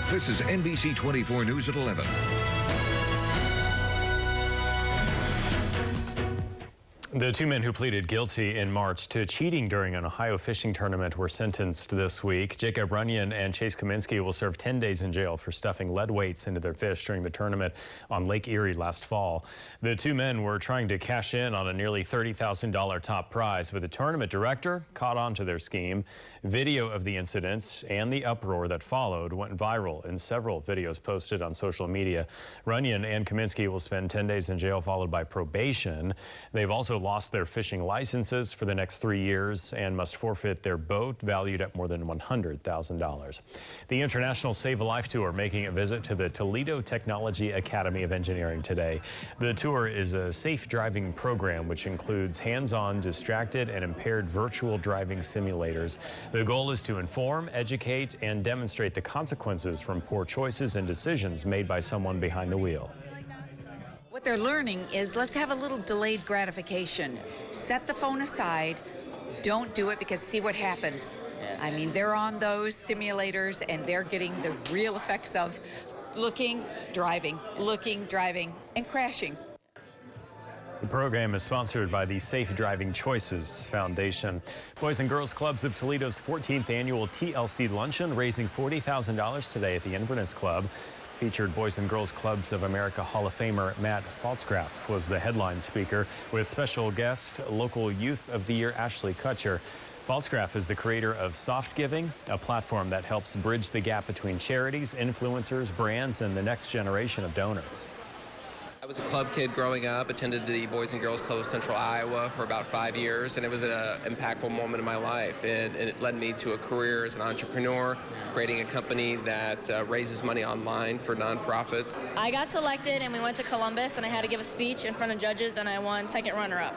Live. This is NBC 24 News at 11. The two men who pleaded guilty in March to cheating during an Ohio fishing tournament were sentenced this week. Jacob Runyon and Chase Kaminsky will serve 10 days in jail for stuffing lead weights into their fish during the tournament on Lake Erie last fall. The two men were trying to cash in on a nearly $30,000 top prize, but the tournament director caught on to their scheme. Video of the incident and the uproar that followed went viral in several videos posted on social media. Runyon and Kaminsky will spend 10 days in jail, followed by probation. They've also lost their fishing licenses for the next 3 years and must forfeit their boat, valued at more than $100,000. The International Save a Life Tour making a visit to the Toledo Technology Academy of Engineering today. The tour is a safe driving program which includes hands-on, distracted, and impaired virtual driving simulators. The goal is to inform, educate, and demonstrate the consequences from poor choices and decisions made by someone behind the wheel. What they're learning is, let's have a little delayed gratification. Set the phone aside. Don't do it, because see what happens. I mean, they're on those simulators and they're getting the real effects of looking, driving, and crashing. The program is sponsored by the Safe Driving Choices Foundation. Boys and Girls Clubs of Toledo's 14th annual TLC Luncheon, raising $40,000 today at the Inverness Club. Featured Boys and Girls Clubs of America Hall of Famer Matt Pfaltzgraff was the headline speaker, with special guest local Youth of the Year Ashley Kutcher. Pfaltzgraff is the creator of Soft Giving, a platform that helps bridge the gap between charities, influencers, brands, and the next generation of donors. I was a club kid growing up, attended the Boys and Girls Club of Central Iowa for about 5 years, and it was an impactful moment in my life. And it led me to a career as an entrepreneur, creating a company that raises money online for nonprofits. I got selected and we went to Columbus, and I had to give a speech in front of judges, and I won second runner-up.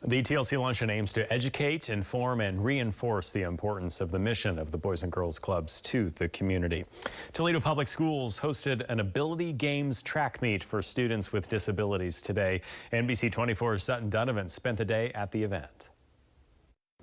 The TLC Luncheon aims to educate, inform, and reinforce the importance of the mission of the Boys and Girls Clubs to the community. Toledo Public Schools hosted an Ability Games track meet for students with disabilities today. NBC 24's Sutton Donovan spent the day at the event.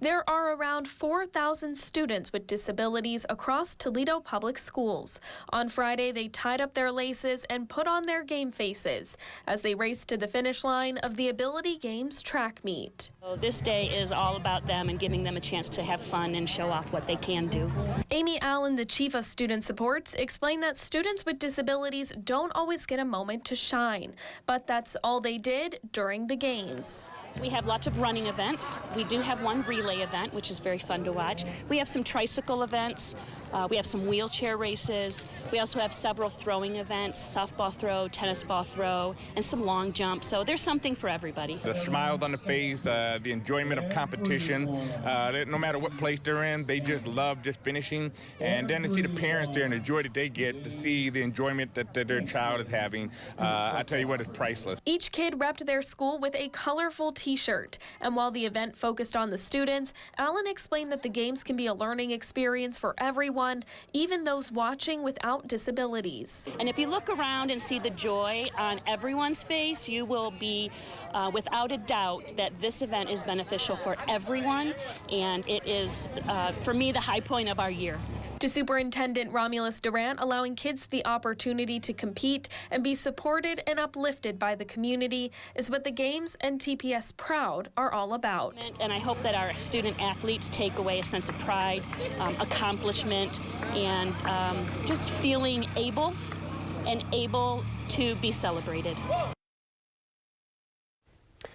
There are around 4,000 students with disabilities across Toledo Public Schools. On Friday, they tied up their laces and put on their game faces as they raced to the finish line of the Ability Games track meet. So this day is all about them and giving them a chance to have fun and show off what they can do. Amy Allen, the Chief of Student Supports, explained that students with disabilities don't always get a moment to shine, but that's all they did during the games. We have lots of running events. We do have one relay event, which is very fun to watch. We have some tricycle events. We have some wheelchair races. We also have several throwing events, softball throw, tennis ball throw, and some long jump. So there's something for everybody. The smiles on the face, the enjoyment of competition, no matter what place they're in, they just love just finishing. And then to see the parents there and the joy that they get to see the enjoyment that their child is having, I tell you what, it's priceless. Each kid repped their school with a colorful t-shirt. And while the event focused on the students, Allen explained that the games can be a learning experience for everyone, even those watching without disabilities. And if you look around and see the joy on everyone's face, you will be without a doubt that this event is beneficial for everyone, and it is, for me, the high point of our year. To Superintendent Romulus Durant, allowing kids the opportunity to compete and be supported and uplifted by the community is what the Games and TPS Proud are all about. And I hope that our student athletes take away a sense of pride, accomplishment, and just feeling able to be celebrated.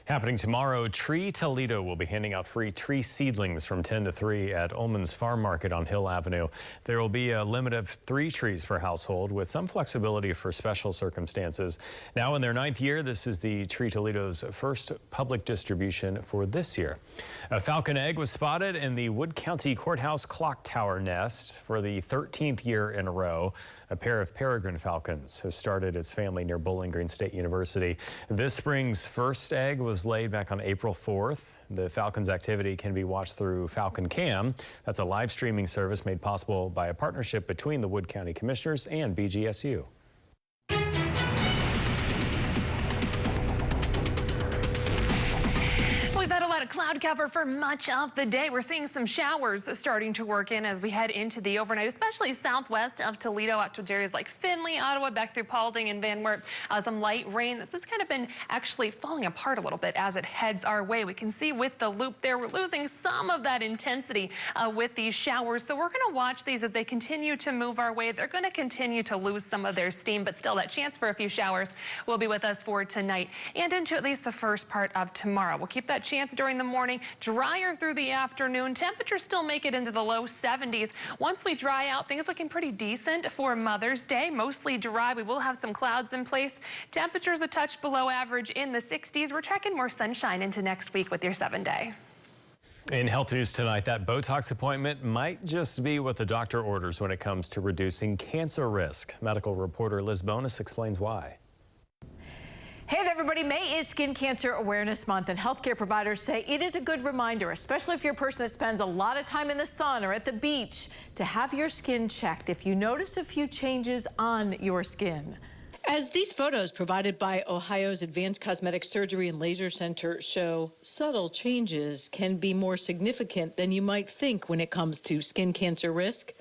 Happening tomorrow, Tree Toledo will be handing out free tree seedlings from 10 to 3 at Ullman's Farm Market on Hill Avenue. There will be a limit of 3 trees per household with some flexibility for special circumstances. Now in their 9th year, this is the Tree Toledo's first public distribution for this year. A falcon egg was spotted in the Wood County Courthouse clock tower nest for the 13th year in a row. A pair of peregrine falcons has started its family near Bowling Green State University. This spring's first egg was laid back on April 4th. The falcon's activity can be watched through Falcon Cam. That's a live streaming service made possible by a partnership between the Wood County Commissioners and BGSU. We've had a lot of cloud cover for much of the day. We're seeing some showers starting to work in as we head into the overnight, especially southwest of Toledo out to areas like Findlay, Ottawa, back through Paulding and Van Wert. Some light rain. This has kind of been actually falling apart a little bit as it heads our way. We can see with the loop there, we're losing some of that intensity with these showers. So we're going to watch these as they continue to move our way. They're going to continue to lose some of their steam, but still that chance for a few showers will be with us for tonight and into at least the first part of tomorrow. We'll keep that chance during the morning, drier through the afternoon. Temperatures still make it into the low 70s. Once we dry out, things looking pretty decent for Mother's Day. Mostly dry. We will have some clouds in place. Temperatures a touch below average in the 60s. We're tracking more sunshine into next week with your 7-day. In health news tonight, that Botox appointment might just be what the doctor orders when it comes to reducing cancer risk. Medical reporter Liz Bonus explains why. Hey there, everybody. May is Skin Cancer Awareness Month, and healthcare providers say it is a good reminder, especially if you're a person that spends a lot of time in the sun or at the beach, to have your skin checked if you notice a few changes on your skin. As these photos provided by Ohio's Advanced Cosmetic Surgery and Laser Center show, subtle changes can be more significant than you might think when it comes to skin cancer risk.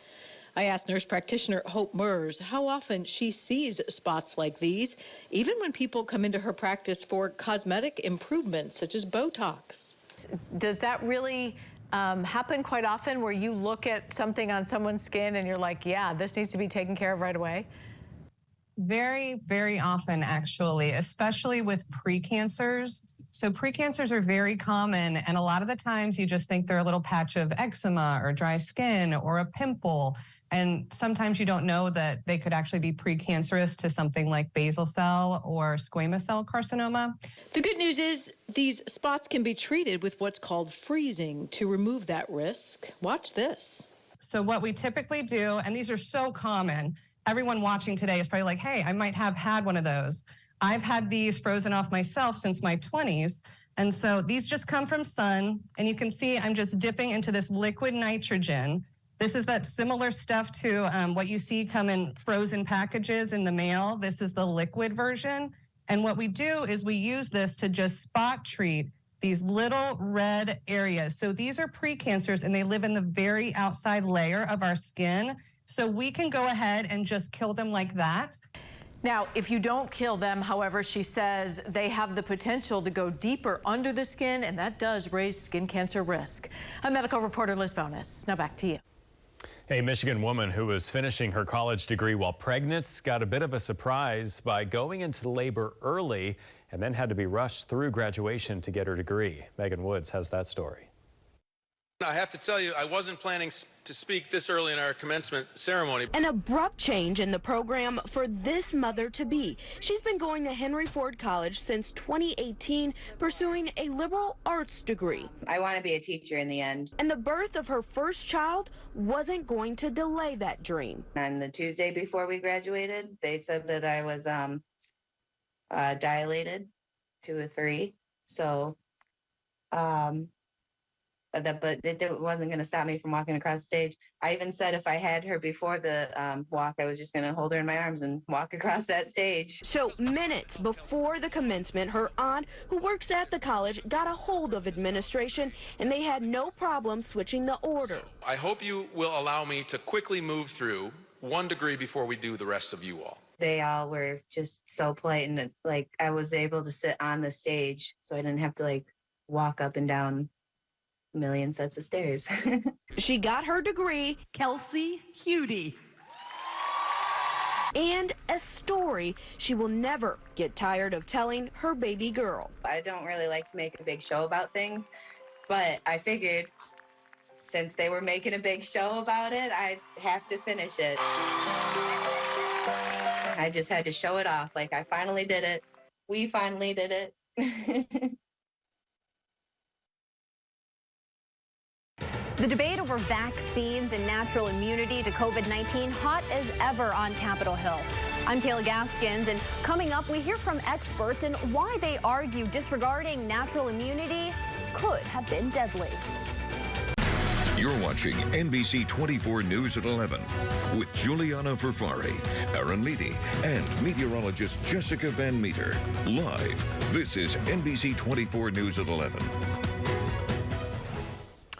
I asked nurse practitioner Hope Mers how often she sees spots like these, even when people come into her practice for cosmetic improvements such as Botox. Does that really happen quite often, where you look at something on someone's skin and you're like, yeah, this needs to be taken care of right away? Very, very often, actually, especially with precancers. So precancers are very common, and a lot of the times you just think they're a little patch of eczema or dry skin or a pimple. And sometimes you don't know that they could actually be precancerous to something like basal cell or squamous cell carcinoma. The good news is these spots can be treated with what's called freezing to remove that risk. Watch this. So what we typically do, and these are so common, everyone watching today is probably like, hey, I might have had one of those. I've had these frozen off myself since my 20s. And so these just come from sun, and you can see I'm just dipping into this liquid nitrogen. This is that similar stuff to what you see come in frozen packages in the mail. This is the liquid version. And what we do is we use this to just spot treat these little red areas. So these are precancers, and they live in the very outside layer of our skin. So we can go ahead and just kill them like that. Now, if you don't kill them, however, she says they have the potential to go deeper under the skin, and that does raise skin cancer risk. I'm medical reporter Liz Bonus. Now back to you. A Michigan woman who was finishing her college degree while pregnant got a bit of a surprise by going into labor early and then had to be rushed through graduation to get her degree. Megan Woods has that story. I have to tell you, I wasn't planning to speak this early in our commencement ceremony. An abrupt change in the program for this mother-to-be. She's been going to Henry Ford College since 2018, pursuing a liberal arts degree. I want to be a teacher in the end. And the birth of her first child wasn't going to delay that dream. On the Tuesday before we graduated, they said that I was dilated to a 3. So, but it wasn't going to stop me from walking across the stage. I even said if I had her before the walk, I was just going to hold her in my arms and walk across that stage. So minutes before the commencement, her aunt, who works at the college, got a hold of administration, and they had no problem switching the order. I hope you will allow me to quickly move through 1 degree before we do the rest of you all. They all were just so polite, and like I was able to sit on the stage, so I didn't have to like walk up and down a million sets of stairs. She got her degree, Kelsey Hudie, and a story she will never get tired of telling her baby girl. I don't really like to make a big show about things, but I figured since they were making a big show about it, I have to finish it. I just had to show it off. Like, I finally did it. We finally did it. The debate over vaccines and natural immunity to COVID-19 hot as ever on Capitol Hill. I'm Kayla Gaskins, and coming up, we hear from experts and why they argue disregarding natural immunity could have been deadly. You're watching NBC 24 News at 11 with Juliana Verfari, Aaron Leedy, and meteorologist Jessica Van Meter. Live, this is NBC 24 News at 11.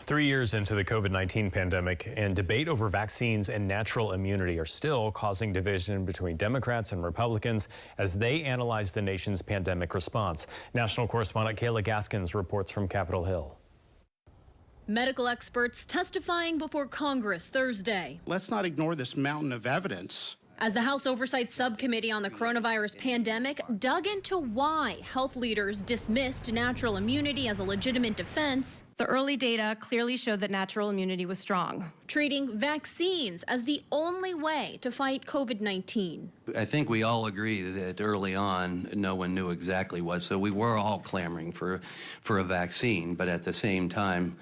3 years into the COVID-19 pandemic, and debate over vaccines and natural immunity are still causing division between Democrats and Republicans as they analyze the nation's pandemic response. National correspondent Kayla Gaskins reports from Capitol Hill. Medical experts testifying before Congress Thursday. Let's not ignore this mountain of evidence. As the House Oversight Subcommittee on the coronavirus pandemic dug into why health leaders dismissed natural immunity as a legitimate defense. The early data clearly showed that natural immunity was strong. Treating vaccines as the only way to fight COVID-19. I think we all agree that early on, no one knew exactly what, so we were all clamoring for a vaccine, but at the same time,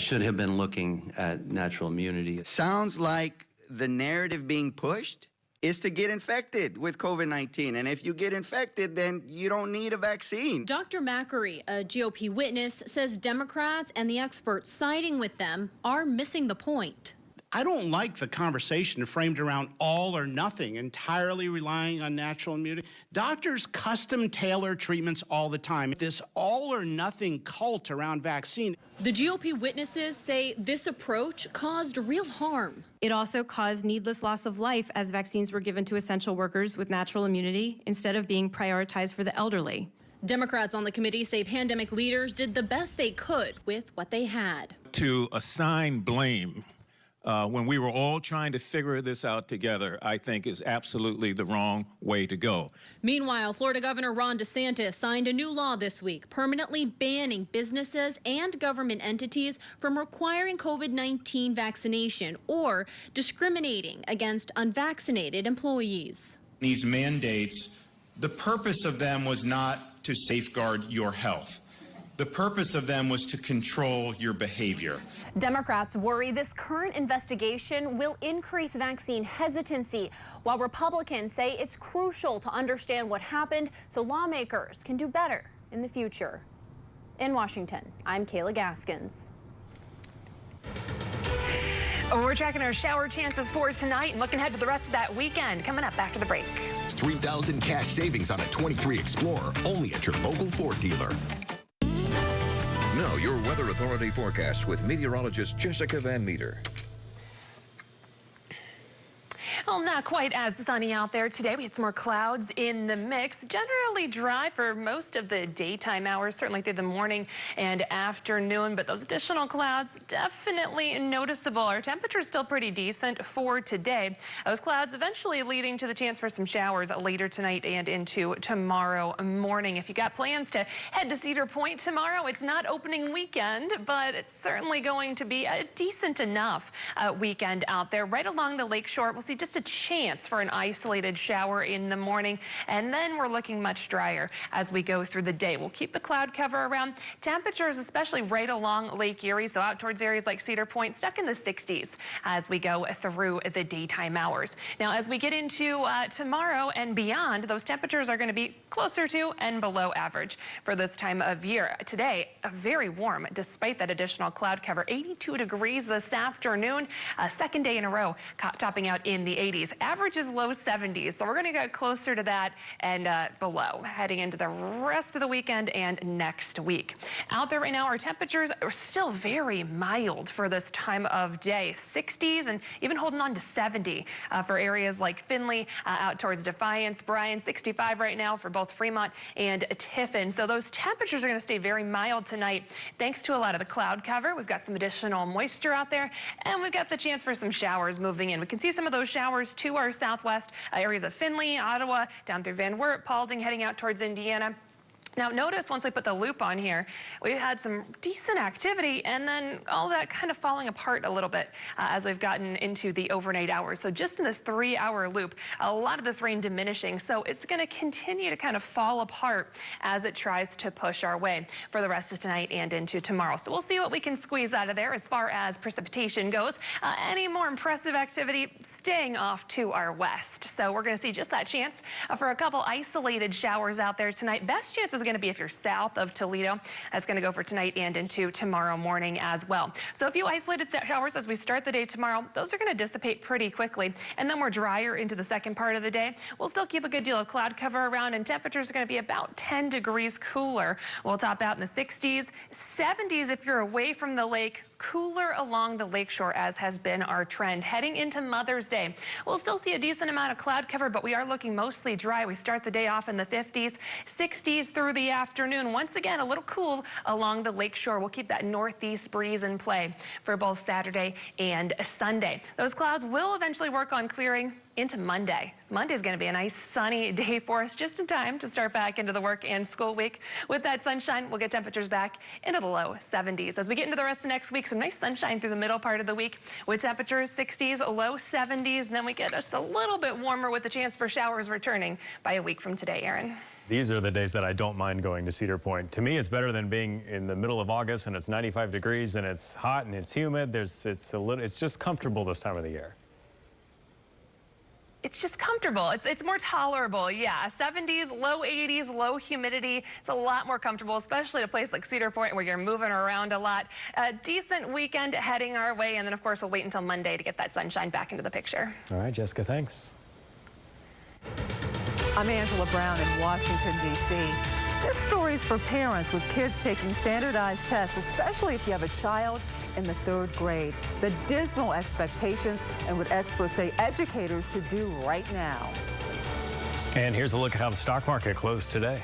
should have been looking at natural immunity. Sounds like the narrative being pushed is to get infected with COVID-19. And if you get infected, then you don't need a vaccine. Dr. Macri, a GOP witness, says Democrats and the experts siding with them are missing the point. I don't like the conversation framed around all or nothing, entirely relying on natural immunity. Doctors custom tailor treatments all the time. This all or nothing cult around vaccine. The GOP witnesses say this approach caused real harm. It also caused needless loss of life as vaccines were given to essential workers with natural immunity instead of being prioritized for the elderly. Democrats on the committee say pandemic leaders did the best they could with what they had. To assign blame when we were all trying to figure this out together, I think is absolutely the wrong way to go. Meanwhile, Florida Governor Ron DeSantis signed a new law this week permanently banning businesses and government entities from requiring COVID-19 vaccination or discriminating against unvaccinated employees. These mandates, the purpose of them was not to safeguard your health. The purpose of them was to control your behavior. Democrats worry this current investigation will increase vaccine hesitancy, while Republicans say it's crucial to understand what happened so lawmakers can do better in the future. In Washington, I'm Kayla Gaskins. We're tracking our shower chances for tonight and looking ahead to the rest of that weekend. Coming up after the break. $3,000 cash savings on a 23 Explorer, only at your local Ford dealer. Now, your Weather Authority forecast with meteorologist Jessica Van Meter. Well, not quite as sunny out there today. We had some more clouds in the mix. Generally dry for most of the daytime hours, certainly through the morning and afternoon, but those additional clouds definitely noticeable. Our temperature is still pretty decent for today. Those clouds eventually leading to the chance for some showers later tonight and into tomorrow morning. If you got plans to head to Cedar Point tomorrow, it's not opening weekend, but it's certainly going to be a decent enough weekend out there. Right along the lakeshore, we'll see just a chance for an isolated shower in the morning, and then we're looking much drier as we go through the day. We'll keep the cloud cover around. Temperatures, especially right along Lake Erie, so out towards areas like Cedar Point, stuck in the 60s as we go through the daytime hours. Now, as we get into tomorrow and beyond, those temperatures are going to be closer to and below average for this time of year. Today, very warm despite that additional cloud cover. 82 degrees this afternoon, second day in a row, topping out in the 80s. Average is low 70s, so we're going to get closer to that and below heading into the rest of the weekend and next week. Out there right now, our temperatures are still very mild for this time of day. 60s and even holding on to 70 for areas like Findlay, out towards Defiance, Bryan. 65 right now for both Fremont and Tiffin. So those temperatures are going to stay very mild tonight thanks to a lot of the cloud cover. We've got some additional moisture out there, and we've got the chance for some showers moving in. We can see some of those showers to our southwest areas of Findlay, Ottawa, down through Van Wert, Paulding, heading out towards Indiana. Now, notice once we put the loop on here, we had some decent activity and then all that kind of falling apart a little bit as we've gotten into the overnight hours. So just in this 3-hour loop, a lot of this rain diminishing. So it's going to continue to kind of fall apart as it tries to push our way for the rest of tonight and into tomorrow. So we'll see what we can squeeze out of there as far as precipitation goes. Any more impressive activity staying off to our west. So we're going to see just that chance for a couple isolated showers out there tonight. Best chances is going to be if you're south of Toledo. That's going to go for tonight and into tomorrow morning as well. So a few isolated showers as we start the day tomorrow. Those are going to dissipate pretty quickly, and then we're drier into the second part of the day. We'll still keep a good deal of cloud cover around, and temperatures are going to be about 10 degrees cooler. We'll top out in the 60s, 70s if you're away from the lake. cooler along the lakeshore, as has been our trend. Heading into Mother's Day, we'll still see a decent amount of cloud cover, but we are looking mostly dry. We start the day off in the 50s, 60s through the afternoon. Once again, a little cool along the lakeshore. We'll keep that northeast breeze in play for both Saturday and Sunday. Those clouds will eventually work on clearing into Monday. Monday's going to be a nice sunny day for us, just in time to start back into the work and school week. With that sunshine, we'll get temperatures back into the low 70s. As we get into the rest of next week, some nice sunshine through the middle part of the week with temperatures 60s, low 70s. And then we get just a little bit warmer with the chance for showers returning by a week from today, Aaron. These are the days that I don't mind going to Cedar Point. To me, it's better than being in the middle of August and it's 95 degrees and it's hot and it's humid. It's just comfortable this time of the year. It's just comfortable. It's more tolerable. Yeah, 70s, low 80s, low humidity. It's a lot more comfortable, especially at a place like Cedar Point where you're moving around a lot. A decent weekend heading our way. And then, of course, we'll wait until Monday to get that sunshine back into the picture. All right, Jessica, thanks. I'm Angela Brown in Washington, D.C. This story is for parents with kids taking standardized tests, especially if you have a child in the 3rd grade. The dismal expectations and what experts say educators should do right now. And here's a look at how the stock market closed today.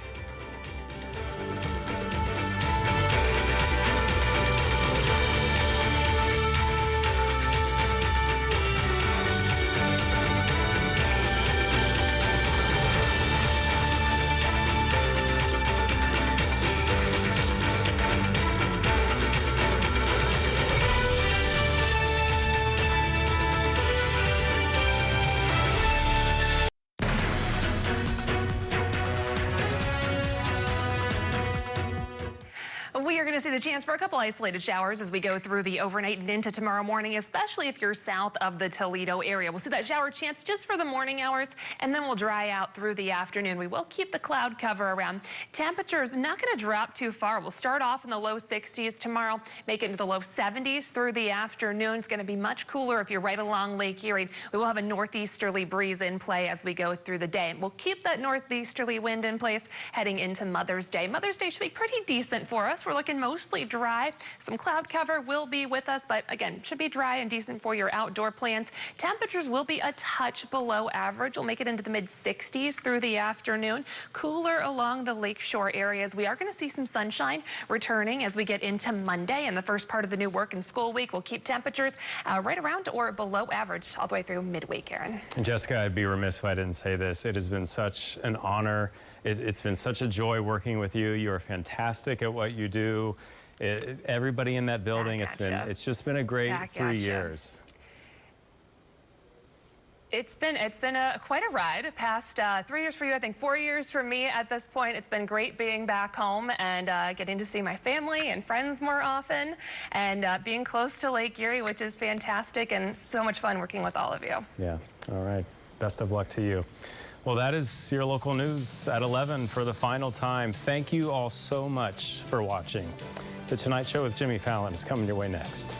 We are going to see the chance for a couple isolated showers as we go through the overnight and into tomorrow morning, especially if you're south of the Toledo area. We'll see that shower chance just for the morning hours, and then we'll dry out through the afternoon. We will keep the cloud cover around. Temperatures not going to drop too far. We'll start off in the low 60s tomorrow, make it into the low 70s through the afternoon. It's going to be much cooler if you're right along Lake Erie. We will have a northeasterly breeze in play as we go through the day. We'll keep that northeasterly wind in place heading into Mother's Day. Mother's Day should be pretty decent for us. We're looking mostly dry. Some cloud cover will be with us, but again, should be dry and decent for your outdoor plans. Temperatures will be a touch below average. We'll make it into the mid 60s through the afternoon. Cooler along the lakeshore areas. We are going to see some sunshine returning as we get into Monday and the first part of the new work and school week. We'll keep temperatures right around or below average all the way through midweek, Aaron. And Jessica, I'd be remiss if I didn't say this. It has been such an honor. It's been such a joy working with you. You're fantastic at what you do. Everybody in that building, it's just been a great 3 years. It's been quite a ride. Past 3 years for you, I think 4 years for me at this point. It's been great being back home and getting to see my family and friends more often and being close to Lake Erie, which is fantastic and so much fun working with all of you. Yeah, all right. Best of luck to you. Well, that is your local news at 11 for the final time. Thank you all so much for watching. The Tonight Show with Jimmy Fallon is coming your way next.